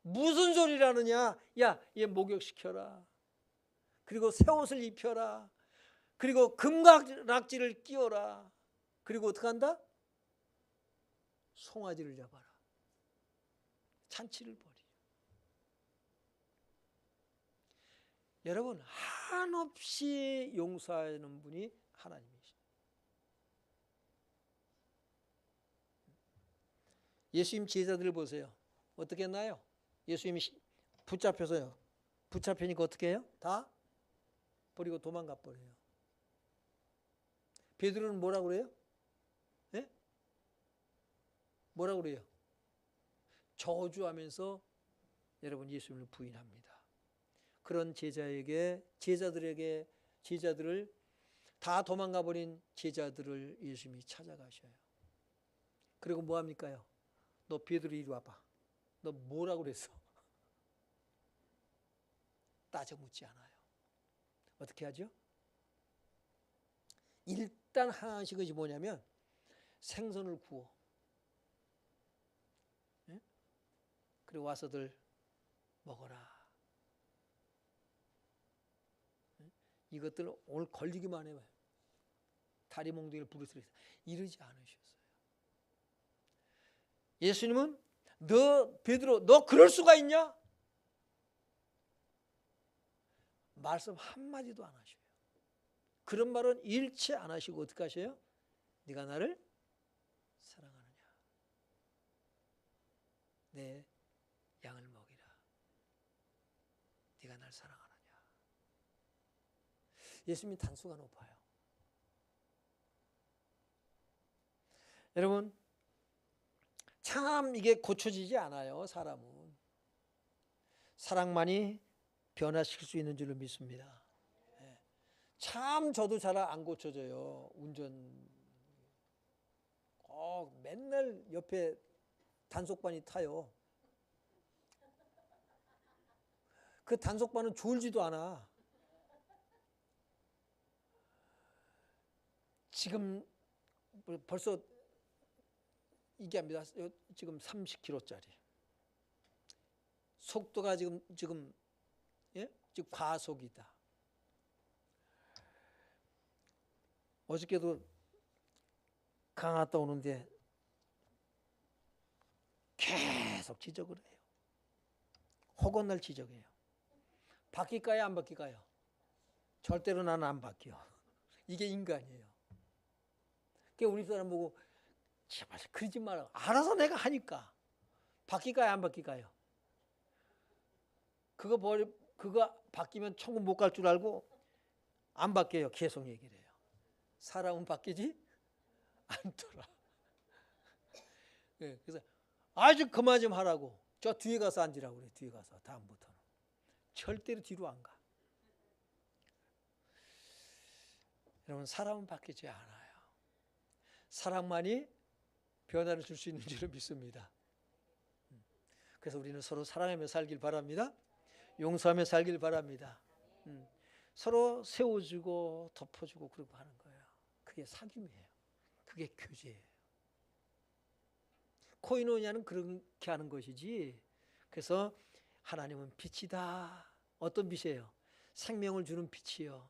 무슨 소리라느냐? 야, 얘 목욕시켜라. 그리고 새 옷을 입혀라. 그리고 금각락지를 끼워라. 그리고 어떻게 한다? 송아지를 잡아라. 잔치를 벌이죠. 여러분, 한없이 용서하는 분이 하나님이시죠. 예수님 제자들을 보세요. 어떻게 했나요? 예수님이 붙잡혀서요. 붙잡히니까 어떻게 해요? 다 버리고 도망가 버려요. 베드로는 뭐라고 그래요? 네? 뭐라고 그래요? 저주하면서 여러분 예수님을 부인합니다. 그런 제자들을 다 도망가 버린 제자들을 예수님이 찾아가셔요. 그리고 뭐 합니까요? 너 베드로 이리 와봐. 너 뭐라고 그랬어? 따져 묻지 않아요. 어떻게 하죠? 일단 하나씩 것이 뭐냐면 생선을 구워. 네? 그리고 와서들 먹어라. 네? 이것들 오늘 걸리기만 해봐요. 다리 몽둥이를 부르스르 이러지 않으셨어요. 예수님은 너 베드로 너 그럴 수가 있냐? 말씀 한마디도 안 하셔요. 그런 말은 일체 안 하시고 어떻게 하셔요? 네가 나를 사랑하느냐? 내 양을 먹이라. 예수님이 단수가 높아요. 여러분, 참 이게 고쳐지지 않아요. 사람은 사랑만이 변화시킬 수 있는 줄로 믿습니다. 참 저도 잘 안 고쳐져요. 운전 맨날 옆에 단속반이 타요. 그 단속반은 졸지도 않아. 지금 벌써 이게 합니다. 지금 30km짜리. 속도가 지금 과속이다. 어저께도 강화도 오는데 계속 지적을 해요. 허건날 지적해요. 바뀔까요? 안 바뀔까요? 절대로 나는 안 바뀌어. 이게 인간이에요. 그러니까 우리 사람 보고 제발 그러지 마라. 알아서 내가 하니까. 바뀔까요? 안 바뀔까요? 그거 바뀌면 천국 못 갈 줄 알고 안 바뀌어요. 계속 얘기를 해요. 사람은 바뀌지 않더라. 네, 그래서 아주 그만 좀 하라고. 저 뒤에 가서 앉으라고 그래. 뒤에 가서 다음부터는. 절대로 뒤로 안 가. 여러분, 사람은 바뀌지 않아요. 사랑만이 변화를 줄 수 있는 줄을 믿습니다. 그래서 우리는 서로 사랑하며 살길 바랍니다. 용서하며 살길 바랍니다. 서로 세워주고 덮어주고 그러고 하는 거예요. 그게 사귐이에요. 그게 교제예요. 코이노니아는 그렇게 하는 것이지. 그래서 하나님은 빛이다. 어떤 빛이에요? 생명을 주는 빛이요.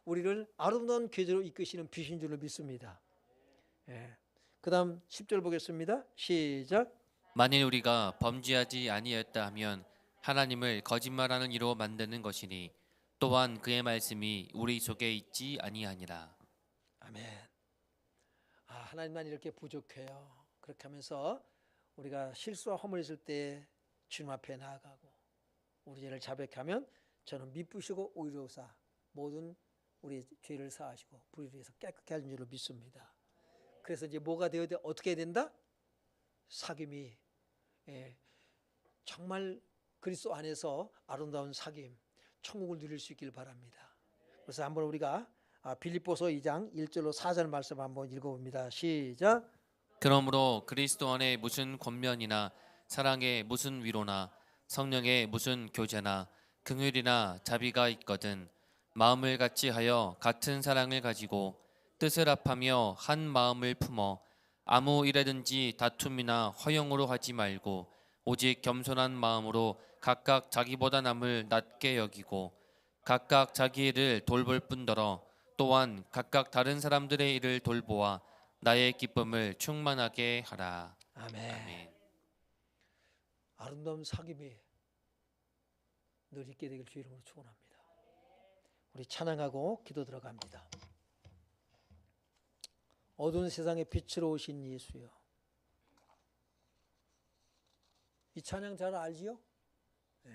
우리를 아름다운 교제로 이끄시는 빛인 줄로 믿습니다. 그 다음 10절 보겠습니다. 시작. 만일 우리가 범죄하지 아니하였다 하면 하나님을 거짓말하는 이로 만드는 것이니 또한 그의 말씀이 우리 속에 있지 아니하니라. 아멘. 하나님만 이렇게 부족해요. 그렇게 하면서 우리가 실수와 허물이 있을 때 주님 앞에 나아가고 우리 죄를 자백하면 저는 미쁘시고 오히려사 모든 우리 죄를 사하시고 불의를 위해서 깨끗게 하신 줄로 믿습니다. 그래서 이제 뭐가 되어야 돼? 어떻게 해야 된다? 사귐이 정말 그리스도 안에서 아름다운 사귐, 천국을 누릴 수 있길 바랍니다. 그래서 한번 우리가 빌립보서 2장 1절로 4절 말씀 한번 읽어봅니다. 시작. 그러므로 그리스도 안에 무슨 권면이나 사랑에 무슨 위로나 성령의 무슨 교제나 긍휼이나 자비가 있거든 마음을 같이하여 같은 사랑을 가지고 뜻을 합하며 한 마음을 품어 아무 일에든지 다툼이나 허용으로 하지 말고 오직 겸손한 마음으로 각각 자기보다 남을 낮게 여기고 각각 자기 일을 돌볼 뿐더러 또한 각각 다른 사람들의 일을 돌보아 나의 기쁨을 충만하게 하라. 아멘. 아멘. 아름다운 사귐이 늘 있게 되길 주 이름으로 축원합니다. 우리 찬양하고 기도 들어갑니다. 어두운 세상에 빛으로 오신 예수여. 이 찬양 잘 알지요?